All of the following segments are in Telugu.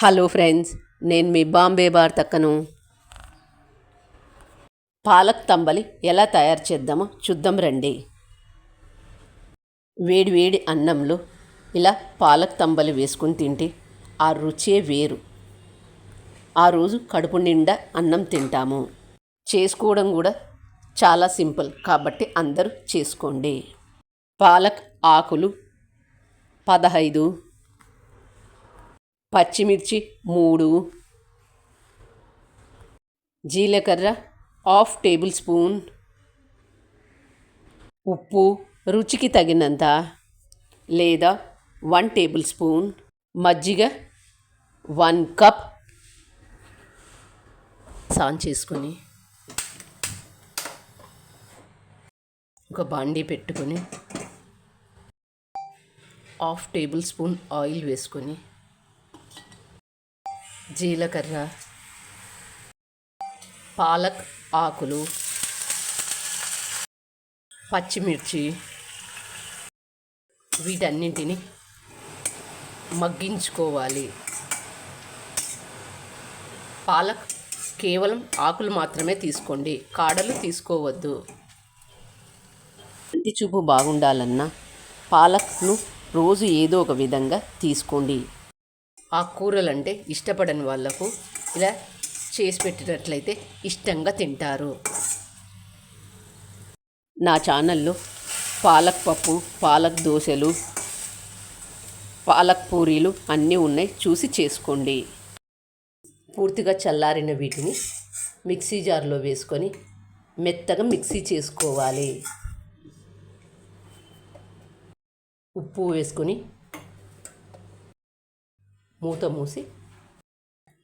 హలో ఫ్రెండ్స్, నేను మీ బాంబే బార్తక్కను. పాలక్ తంబలి ఎలా తయారు చేద్దామో చూద్దాం రండి. వేడి వేడి అన్నంలో ఇలా పాలక్ తంబలి వేసుకుని తింటే ఆ రుచే వేరు. ఆ రోజు కడుపు నిండా అన్నం తింటాము. చేసుకోవడం కూడా చాలా సింపుల్ కాబట్టి అందరూ చేసుకోండి. పాలక్ ఆకులు 15, పచ్చిమిర్చి 3, జీలకర్ర ½ టేబుల్ స్పూన్, ఉప్పు రుచికి తగినంత లేదా 1 టేబుల్ స్పూన్, మజ్జిగ 1 కప్. ఆన్ చేసుకొని ఒక బాండీ పెట్టుకొని ½ టేబుల్ స్పూన్ ఆయిల్ వేసుకొని జీలకర్ర, పాలక్ ఆకులు, పచ్చిమిర్చి వీటన్నింటిని మగ్గించుకోవాలి. పాలక్ కేవలం ఆకులు మాత్రమే తీసుకోండి, కాడలు తీసుకోవద్దు. కంటి చూపు బాగుండాలన్నా పాలక్ను రోజు ఏదో ఒక విధంగా తీసుకోండి. ఆ కూరలంటే ఇష్టపడని వాళ్ళకు ఇలా చేసి పెట్టినట్లయితే ఇష్టంగా తింటారు. నా ఛానల్లో పాలక్ పప్పు, పాలక్ దోశలు, పాలక్ పూరీలు అన్నీ ఉన్నాయి, చూసి చేసుకోండి. పూర్తిగా చల్లారిన వీటిని మిక్సీ జార్లో వేసుకొని మెత్తగా మిక్సీ చేసుకోవాలి. ఉప్పు వేసుకొని మూత మూసి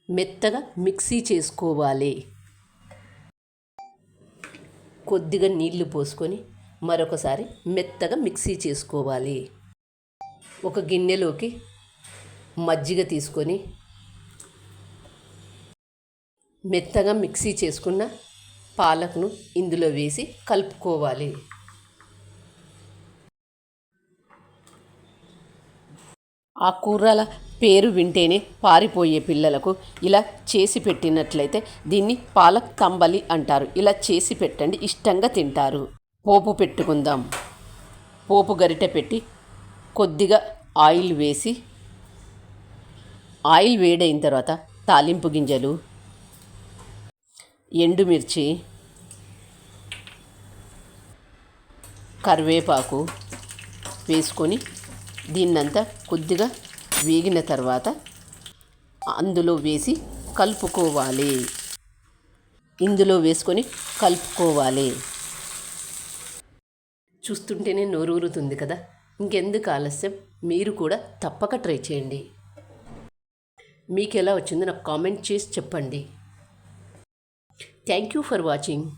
మెత్తగా మిక్సీ చేసుకోవాలి. కొద్దిగా నీళ్లు పోసుకొని మరొకసారి మెత్తగా మిక్సీ చేసుకోవాలి. ఒక గిన్నెలోకి మజ్జిగ తీసుకొని మెత్తగా మిక్సీ చేసుకున్న పాలక్ను ఇందులో వేసి కలుపుకోవాలి. ఆ కూరల పేరు వింటేనే పారిపోయే పిల్లలకు ఇలా చేసి పెట్టినట్లయితే దీన్ని పాలక్ తంబలి అంటారు. ఇలా చేసి పెట్టండి, ఇష్టంగా తింటారు. పోపు పెట్టుకుందాం. పోపు గరిటె పెట్టి కొద్దిగా ఆయిల్ వేసి, ఆయిల్ వేడైన తర్వాత తాలింపు గింజలు, ఎండుమిర్చి, కరివేపాకు వేసుకొని దీన్నంతా కొద్దిగా వేగిన తర్వాత అందులో వేసి కలుపుకోవాలి. ఇందులో వేసుకొని కలుపుకోవాలి. చూస్తుంటేనే నోరూరుతుంది కదా. ఇంకెందుకు ఆలస్యం, మీరు కూడా తప్పక ట్రై చేయండి. మీకు ఎలా వచ్చిందో నాకు కామెంట్ చేసి చెప్పండి. Thank you for watching.